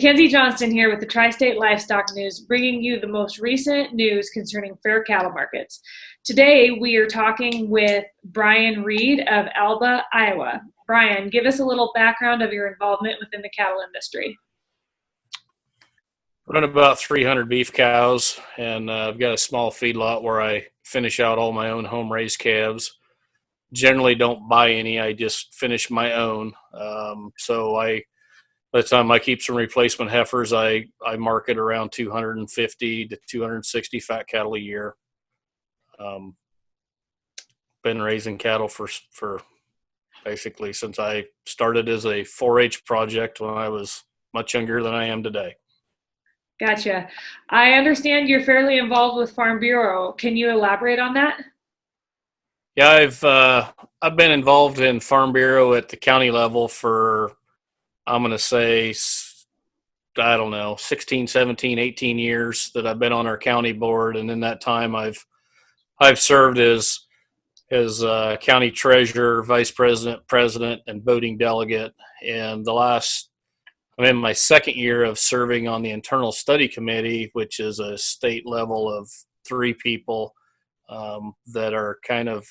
Mackenzie Johnston here with the Tri-State Livestock News, bringing you the most recent news concerning fair cattle markets. Today, we are talking with Bryan Reed of Albia, Iowa. Bryan, give us a little background of your involvement within the cattle industry. I run about 300 beef cows, and I've got a small feedlot where I finish out all my own home-raised calves. Generally don't buy any, I just finish my own. By the time I keep some replacement heifers, I market around 250 to 260 fat cattle a year. Been raising cattle for basically since I started as a 4-H project when I was much younger than I am today. Gotcha. I understand you're fairly involved with Farm Bureau. Can you elaborate on that? Yeah, I've been involved in Farm Bureau at the county level for, I'm going to say, I don't know, 16, 17, 18 years that I've been on our county board. And in that time, I've served as county treasurer, vice president, president, and voting delegate. And I'm in my second year of serving on the internal study committee, which is a state level of 3 people that are kind of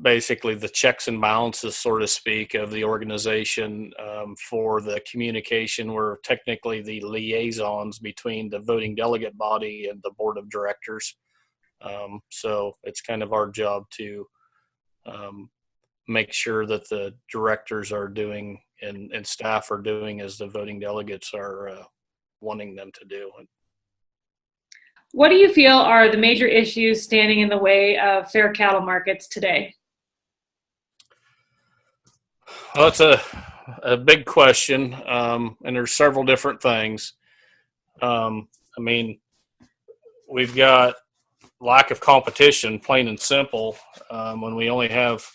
basically the checks and balances, so to speak, of the organization for the communication. We're technically the liaisons between the voting delegate body and the board of directors. So it's kind of our job to make sure that the directors are doing and staff are doing as the voting delegates are wanting them to do. What do you feel are the major issues standing in the way of fair cattle markets today? Well, that's a big question, and there's several different things. We've got lack of competition, plain and simple, when we only have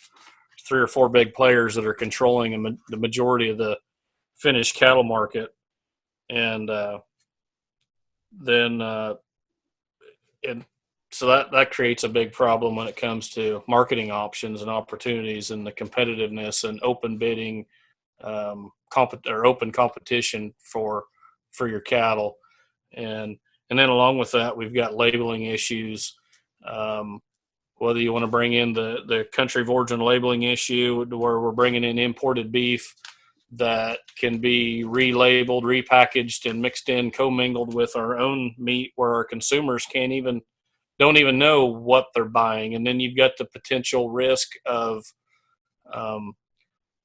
3 or 4 big players that are controlling the majority of the finished cattle market. And so that creates a big problem when it comes to marketing options and opportunities and the competitiveness and open bidding, open competition for your cattle. And then along with that, we've got labeling issues. Whether you want to bring in the country of origin labeling issue, where we're bringing in imported beef that can be relabeled, repackaged, and mixed in, commingled with our own meat, where our consumers don't even know what they're buying. And then you've got the potential risk of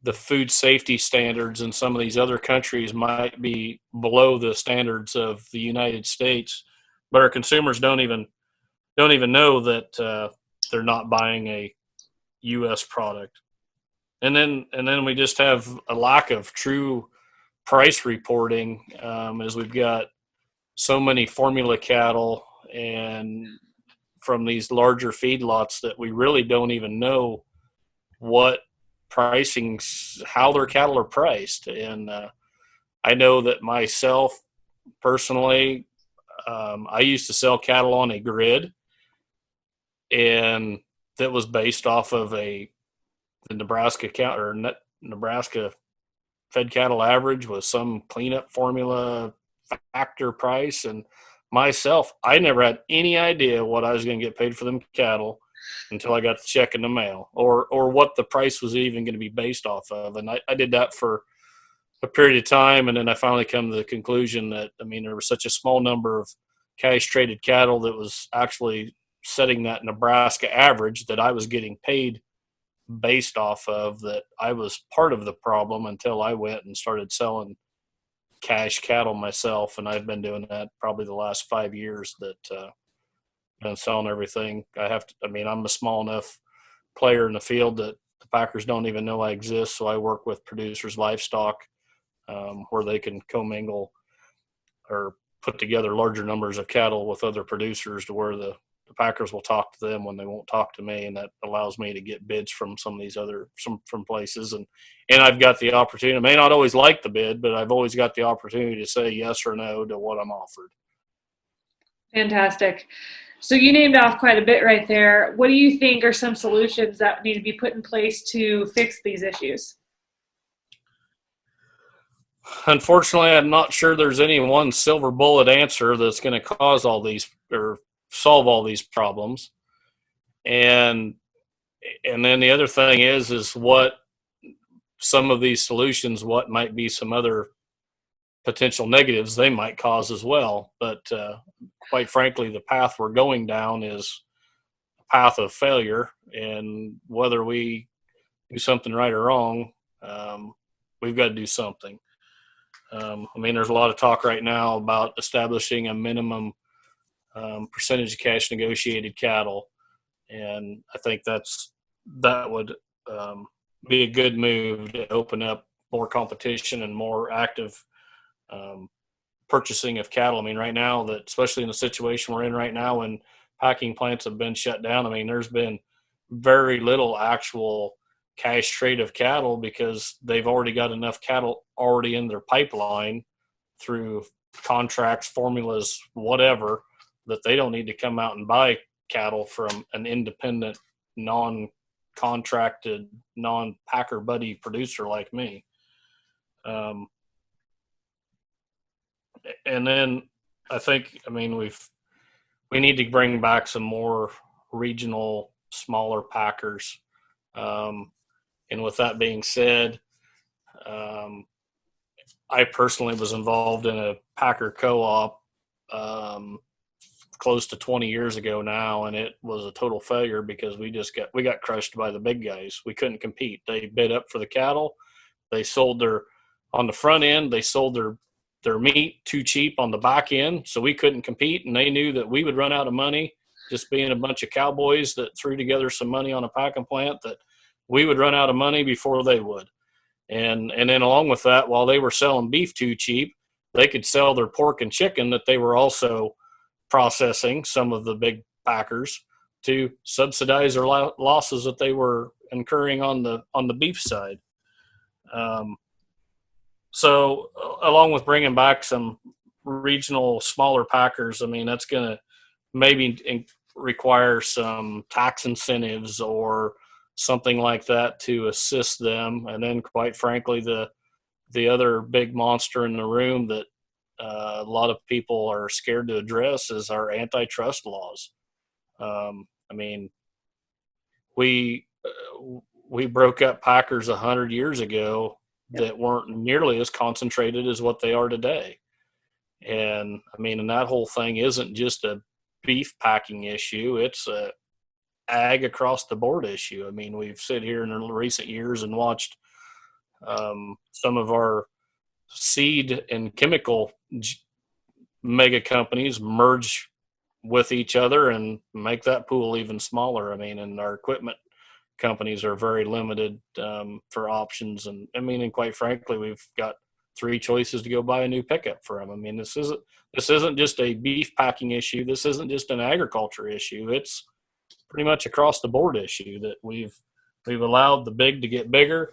the food safety standards in some of these other countries might be below the standards of the United States, but our consumers don't even know that they're not buying a U.S. product. And then we just have a lack of true price reporting, as we've got so many formula cattle and from these larger feedlots that we really don't even know what pricing, how their cattle are priced. And I know that myself personally, I used to sell cattle on a grid, and that was based off of the Nebraska fed cattle average with some cleanup formula factor price. And myself, I never had any idea what I was going to get paid for them cattle until I got the check in the mail, or what the price was even going to be based off of. And I did that for a period of time, and then I finally come to the conclusion that, there was such a small number of cash traded cattle that was actually setting that Nebraska average that I was getting paid based off of, that I was part of the problem until I went and started selling cash cattle myself. And I've been doing that probably the last 5 years that I've been selling everything. I'm a small enough player in the field that the Packers don't even know I exist. So I work with producers Livestock, where they can commingle or put together larger numbers of cattle with other producers to where the Packers will talk to them when they won't talk to me, and that allows me to get bids from some of these from places. And I've got the opportunity. I may not always like the bid, but I've always got the opportunity to say yes or no to what I'm offered. Fantastic. So you named off quite a bit right there. What do you think are some solutions that need to be put in place to fix these issues? Unfortunately, I'm not sure there's any one silver bullet answer that's going to cause all these or solve all these problems. And then the other thing is what some of these solutions, what might be some other potential negatives they might cause as well. But quite frankly, the path we're going down is a path of failure, and whether we do something right or wrong, we've got to do something. I mean, there's a lot of talk right now about establishing a minimum percentage of cash negotiated cattle, and I think that would be a good move to open up more competition and more active um, purchasing of cattle. I mean, right now, that especially in the situation we're in right now, when packing plants have been shut down, I mean, there's been very little actual cash trade of cattle because they've already got enough cattle already in their pipeline through contracts, formulas, whatever, that they don't need to come out and buy cattle from an independent, non-contracted, non-packer buddy producer like me. Um, and then I think, I mean, we need to bring back some more regional, smaller packers. And with that being said, um, I personally was involved in a packer co-op close to 20 years ago now, and it was a total failure because we got crushed by the big guys. We couldn't compete. They bid up for the cattle. They sold on the front end, they sold their meat too cheap on the back end, so we couldn't compete, and they knew that we would run out of money just being a bunch of cowboys that threw together some money on a packing plant, that we would run out of money before they would. And then along with that, while they were selling beef too cheap, they could sell their pork and chicken that they were also processing, some of the big packers, to subsidize their losses that they were incurring on the beef side. Um, so along with bringing back some regional smaller packers, I mean, that's going to maybe require some tax incentives or something like that to assist them. And then, quite frankly, the other big monster in the room that a lot of people are scared to address is our antitrust laws. I mean, we we broke up packers 100 years ago that weren't nearly as concentrated as what they are today. And I mean, and that whole thing isn't just a beef packing issue; it's a ag across the board issue. I mean, we've sit here in recent years and watched some of our seed and chemical mega companies merge with each other and make that pool even smaller. I mean, and our equipment companies are very limited for options. And I mean, and quite frankly, we've got three choices to go buy a new pickup for them. I mean, this isn't just a beef packing issue. This isn't just an agriculture issue. It's pretty much across the board issue that we've allowed the big to get bigger,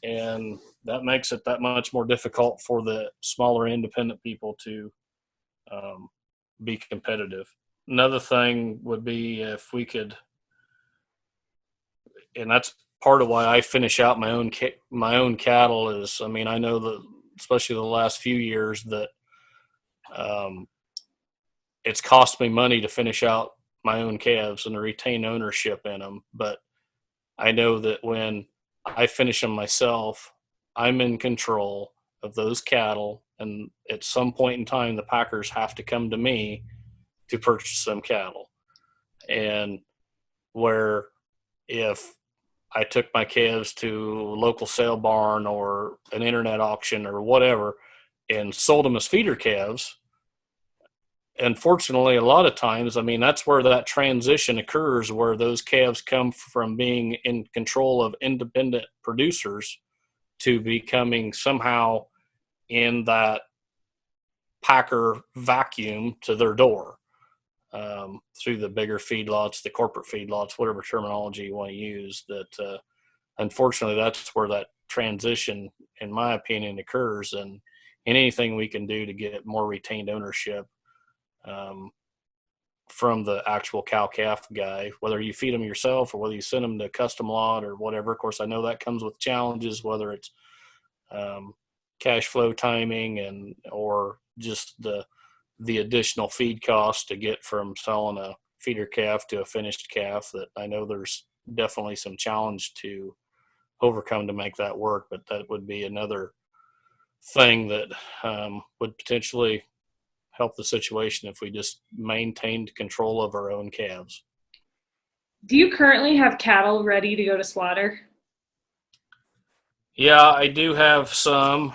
and that makes it that much more difficult for the smaller independent people to be competitive. Another thing would be if we could, and that's part of why I finish out my own cattle is, I mean, I know that especially the last few years that it's cost me money to finish out my own calves and to retain ownership in them. But I know that when I finish them myself, I'm in control of those cattle. And at some point in time, the packers have to come to me to purchase some cattle. And where if I took my calves to a local sale barn or an internet auction or whatever and sold them as feeder calves, unfortunately, a lot of times, I mean, that's where that transition occurs, where those calves come from being in control of independent producers to becoming somehow in that packer vacuum to their door through the bigger feedlots, the corporate feedlots, whatever terminology you want to use. That unfortunately, that's where that transition, in my opinion, occurs. And anything we can do to get more retained ownership from the actual cow-calf guy, whether you feed them yourself or whether you send them to custom lot or whatever. Of course, I know that comes with challenges, whether it's cash flow timing or just the additional feed cost to get from selling a feeder calf to a finished calf, that I know there's definitely some challenge to overcome to make that work. But that would be another thing that would potentially help the situation if we just maintained control of our own calves. Do you currently have cattle ready to go to slaughter? Yeah, I do have some.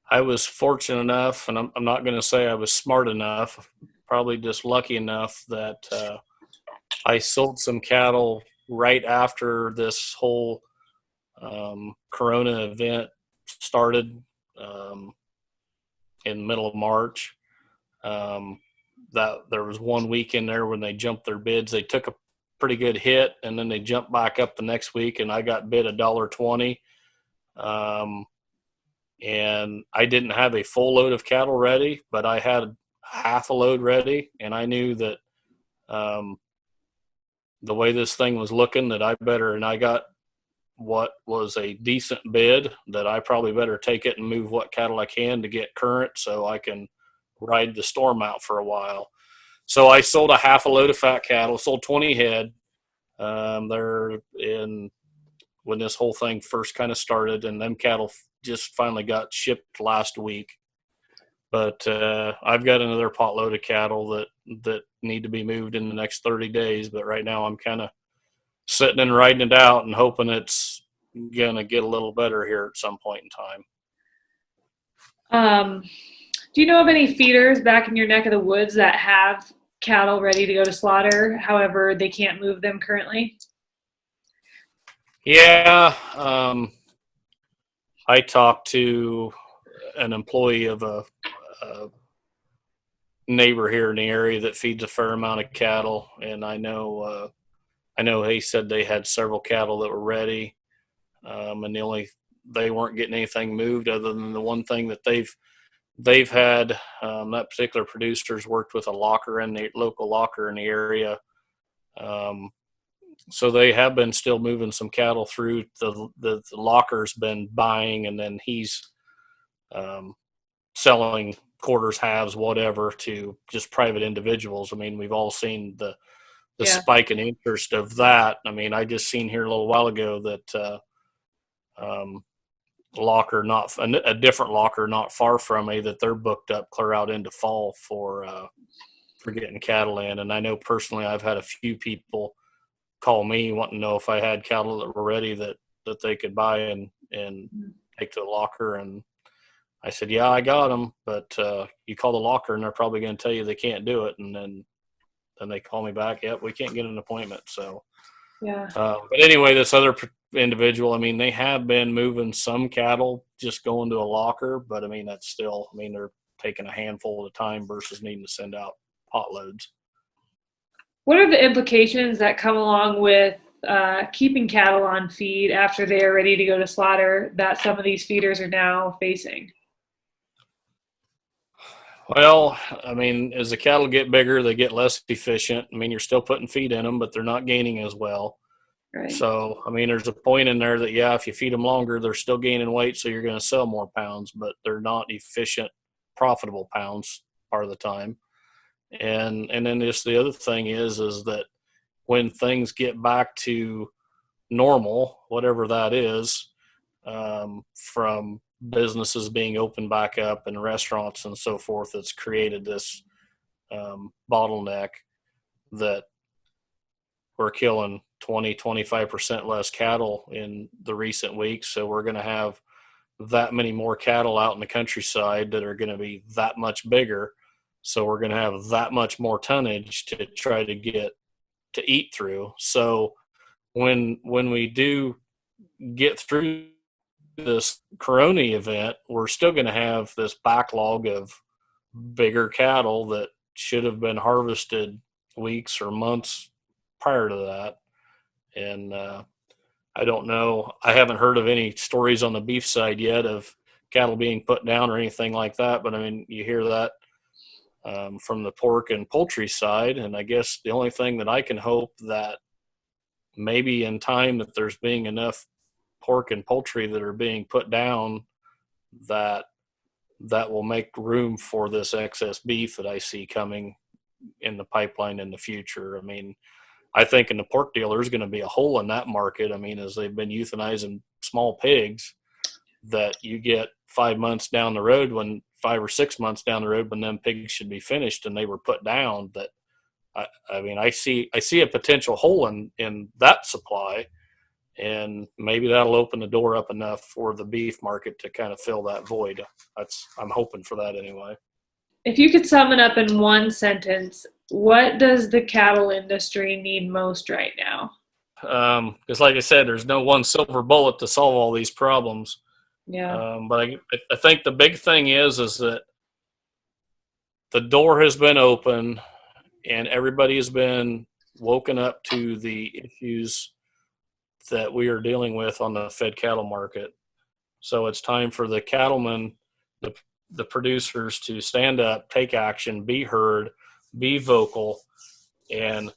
I was fortunate enough, and I'm not going to say I was smart enough, probably just lucky enough that I sold some cattle right after this whole Corona event started in the middle of March. That there was one week in there when they jumped their bids. They took a pretty good hit, and then they jumped back up the next week, and I got bid $1.20. And I didn't have a full load of cattle ready, but I had half a load ready, and I knew that the way this thing was looking, that I better, and I got what was a decent bid, that I probably better take it and move what cattle I can to get current so I can ride the storm out for a while. So I sold a half a load of fat cattle, sold 20 head. They're in when this whole thing first kind of started, and them cattle just finally got shipped last week. But I've got another potload of cattle that need to be moved in the next 30 days. But right now I'm kind of sitting and riding it out and hoping it's going to get a little better here at some point in time. Do you know of any feeders back in your neck of the woods that have cattle ready to go to slaughter, however they can't move them currently? Yeah, I talked to an employee of a neighbor here in the area that feeds a fair amount of cattle, and I know he said they had several cattle that were ready, and they weren't getting anything moved other than the one thing that they've had. That particular producer's worked with a locker in the local locker in the area. So they have been still moving some cattle through. The locker's been buying, and then he's selling quarters, halves, whatever, to just private individuals. I mean, we've all seen the Yeah. spike in interest of that. I mean, I just seen here a little while ago that locker, not a different locker not far from me, that they're booked up clear out into fall for getting cattle in. And I know personally I've had a few people call me wanting to know if I had cattle that were ready that they could buy and take to the locker. And I said, yeah, I got them, but you call the locker and they're probably going to tell you they can't do it. And then they call me back. Yep, we can't get an appointment. So, Yeah. But anyway, this other individual, I mean, they have been moving some cattle just going to a locker, but I mean, that's still, I mean, they're taking a handful at a time versus needing to send out pot loads. What are the implications that come along with keeping cattle on feed after they are ready to go to slaughter that some of these feeders are now facing? Well, I mean, as the cattle get bigger, they get less efficient. I mean, you're still putting feed in them, but they're not gaining as well. Right. So, I mean, there's a point in there that, yeah, if you feed them longer, they're still gaining weight, so you're going to sell more pounds, but they're not efficient, profitable pounds part of the time. And then just the other thing is that when things get back to normal, whatever that is, from businesses being open back up and restaurants and so forth, it's created this bottleneck that we're killing 20-25% less cattle in the recent weeks. So we're going to have that many more cattle out in the countryside that are going to be that much bigger. So we're going to have that much more tonnage to try to get to eat through. So when we do get through this Corona event, we're still going to have this backlog of bigger cattle that should have been harvested weeks or months prior to that. And I don't know. I haven't heard of any stories on the beef side yet of cattle being put down or anything like that. But I mean, you hear that from the pork and poultry side. And I guess the only thing that I can hope that maybe in time that there's being enough pork and poultry that are being put down that will make room for this excess beef that I see coming in the pipeline in the future. I mean, I think in the pork deal, there's going to be a hole in that market. I mean, as they've been euthanizing small pigs, that you get 5 months down the road, when 5 or 6 months down the road, when them pigs should be finished and they were put down, that I mean, I see a potential hole in that supply, and maybe that'll open the door up enough for the beef market to kind of fill that void. I'm hoping for that anyway. If you could sum it up in one sentence, what does the cattle industry need most right now? Because like I said, there's no one silver bullet to solve all these problems. Yeah. But I think the big thing is that the door has been open and everybody has been woken up to the issues that we are dealing with on the fed cattle market. So it's time for the cattlemen, the producers, to stand up, take action, be heard, be vocal, and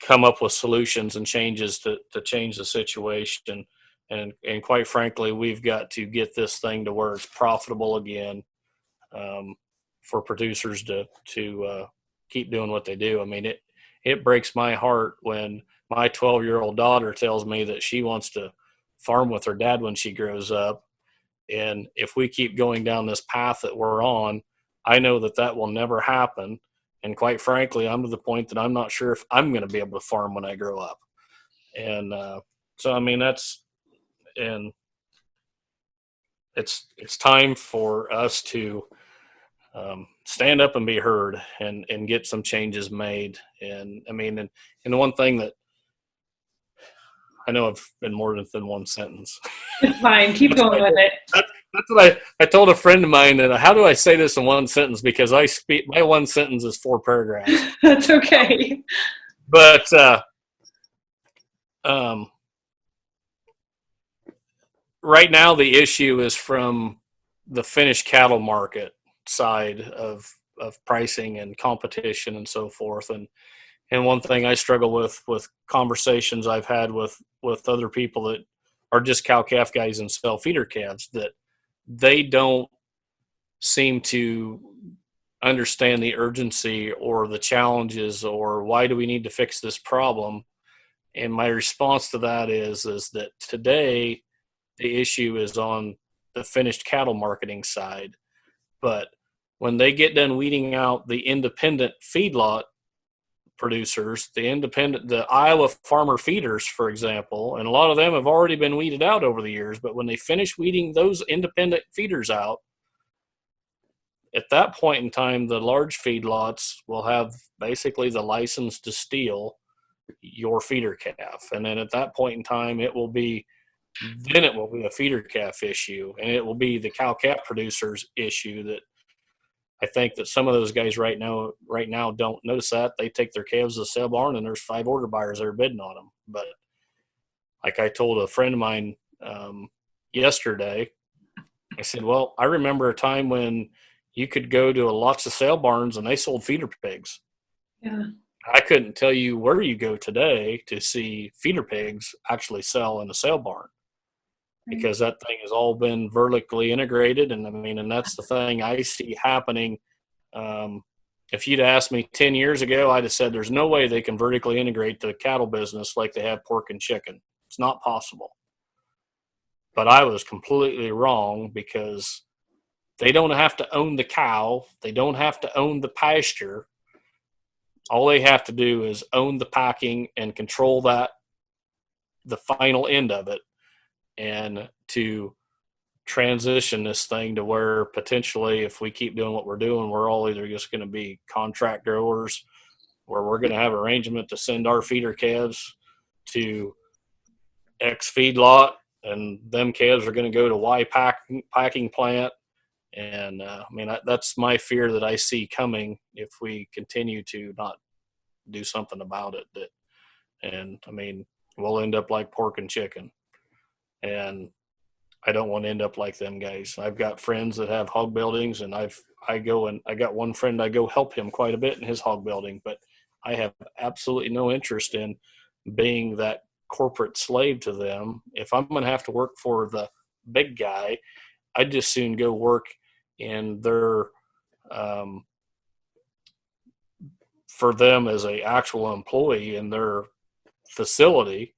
come up with solutions and changes to change the situation. And quite frankly, we've got to get this thing to where it's profitable again, for producers to keep doing what they do. I mean, it breaks my heart when my 12-year-old daughter tells me that she wants to farm with her dad when she grows up. And if we keep going down this path that we're on, I know that will never happen. And quite frankly, I'm to the point that I'm not sure if I'm going to be able to farm when I grow up. And so, I mean, it's time for us to stand up and be heard and get some changes made. And I mean, and the one thing that I know I've been more than one sentence. It's fine. Keep going with it. That's what I told a friend of mine, that how do I say this in one sentence? Because my one sentence is 4 paragraphs. That's okay. But right now the issue is from the finished cattle market side of pricing and competition and so forth. And one thing I struggle with conversations I've had with other people that are just cow-calf guys and sell feeder calves, that they don't seem to understand the urgency or the challenges, or why do we need to fix this problem. And my response to that is that today the issue is on the finished cattle marketing side. But when they get done weeding out the independent feedlot producers, the Iowa farmer feeders, for example, and a lot of them have already been weeded out over the years, but when they finish weeding those independent feeders out, at that point in time, the large feedlots will have basically the license to steal your feeder calf. And then at that point in time, it will be a feeder calf issue, and it will be the cow-calf producers issue. That I think that some of those guys right now don't notice that. They take their calves to the sale barn and there's 5 order buyers that are bidding on them. But like I told a friend of mine yesterday, I said, well, I remember a time when you could go to lots of sale barns and they sold feeder pigs. Yeah. I couldn't tell you where you go today to see feeder pigs actually sell in a sale barn, because that thing has all been vertically integrated. And I mean, and that's the thing I see happening. If you'd asked me 10 years ago, I'd have said there's no way they can vertically integrate the cattle business like they have pork and chicken. It's not possible. But I was completely wrong, because they don't have to own the cow. They don't have to own the pasture. All they have to do is own the packing and control the final end of it, and to transition this thing to where potentially, if we keep doing what we're doing, we're all either just going to be contract growers, where we're going to have arrangement to send our feeder calves to X feedlot, and them calves are going to go to Y packing plant. And I mean, that's my fear that I see coming if we continue to not do something about it. And I mean, we'll end up like pork and chicken. And I don't want to end up like them guys. I've got friends that have hog buildings, and I got one friend, I go help him quite a bit in his hog building, but I have absolutely no interest in being that corporate slave to them. If I'm going to have to work for the big guy, I'd just soon go work in their for them as a actual employee in their facility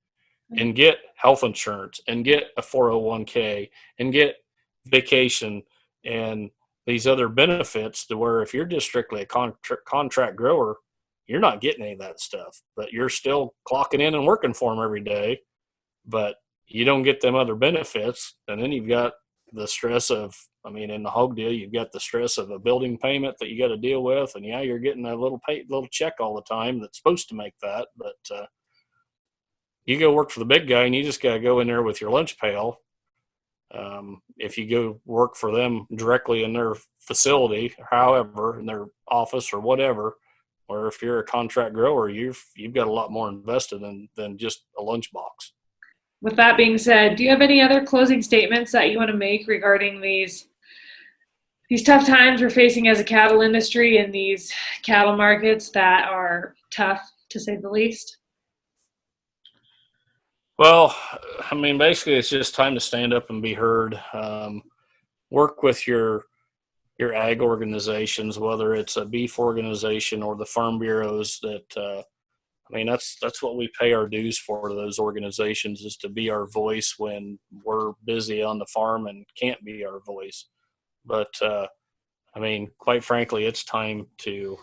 and get health insurance and get a 401k and get vacation and these other benefits, to where if you're just strictly a contract grower, you're not getting any of that stuff, but you're still clocking in and working for them every day, but you don't get them other benefits. And then you've got the stress of, in the hog deal, you've got the stress of a building payment that you got to deal with. And yeah, you're getting a little check all the time that's supposed to make that. But you go work for the big guy and you just got to go in there with your lunch pail. If you go work for them directly in their facility, or however, in their office or whatever, or if you're a contract grower, you've got a lot more invested than just a lunchbox. With that being said, do you have any other closing statements that you want to make regarding these tough times we're facing as a cattle industry and these cattle markets that are tough, to say the least? Well, basically it's just time to stand up and be heard. Work with your ag organizations, whether it's a beef organization or the farm bureaus that, that's what we pay our dues for, to those organizations, is to be our voice when we're busy on the farm and can't be our voice. But, quite frankly, it's time to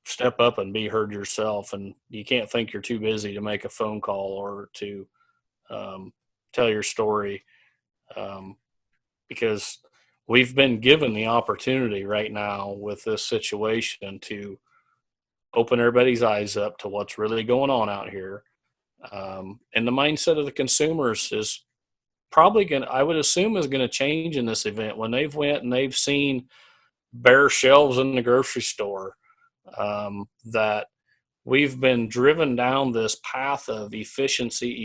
step up and be heard yourself. And you can't think you're too busy to make a phone call or to tell your story, because we've been given the opportunity right now with this situation to open everybody's eyes up to what's really going on out here. And the mindset of the consumers is probably I would assume, is going to change in this event when they've went and they've seen bare shelves in the grocery store, that we've been driven down this path of efficiency.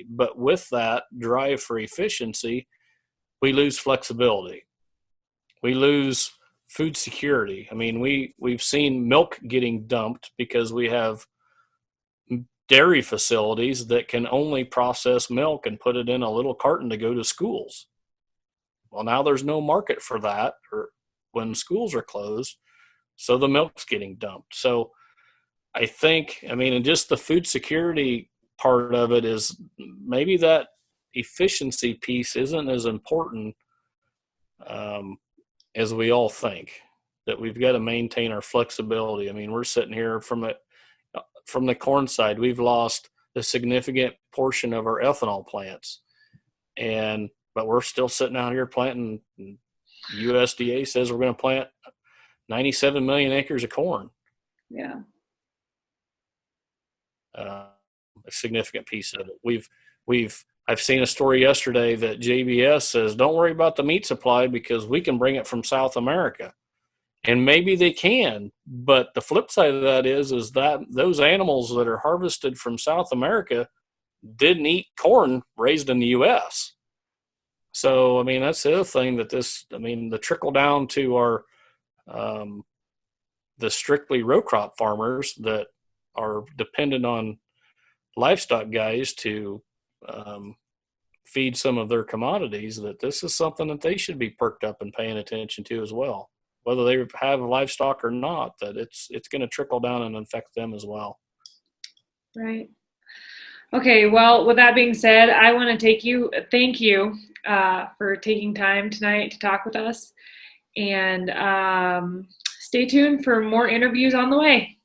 But with that drive for efficiency, we lose flexibility. We lose food security. We've seen milk getting dumped because we have dairy facilities that can only process milk and put it in a little carton to go to schools. Well, now there's no market for that, or when schools are closed, so the milk's getting dumped. So I think, and just the food security part of it is maybe that efficiency piece isn't as important as we all think, that we've got to maintain our flexibility. We're sitting here from the corn side, we've lost a significant portion of our ethanol plants, but we're still sitting out here planting. USDA says we're going to plant 97 million acres of corn. Yeah. A significant piece of it. I've seen a story yesterday that JBS says, don't worry about the meat supply because we can bring it from South America. And maybe they can, but the flip side of that is that those animals that are harvested from South America didn't eat corn raised in the U.S. So, that's the other thing, that the trickle down to our, the strictly row crop farmers that are dependent on livestock guys to feed some of their commodities, that this is something that they should be perked up and paying attention to as well. Whether they have livestock or not, that it's going to trickle down and affect them as well. Right. Okay. Well, with that being said, I want to thank you for taking time tonight to talk with us, and stay tuned for more interviews on the way.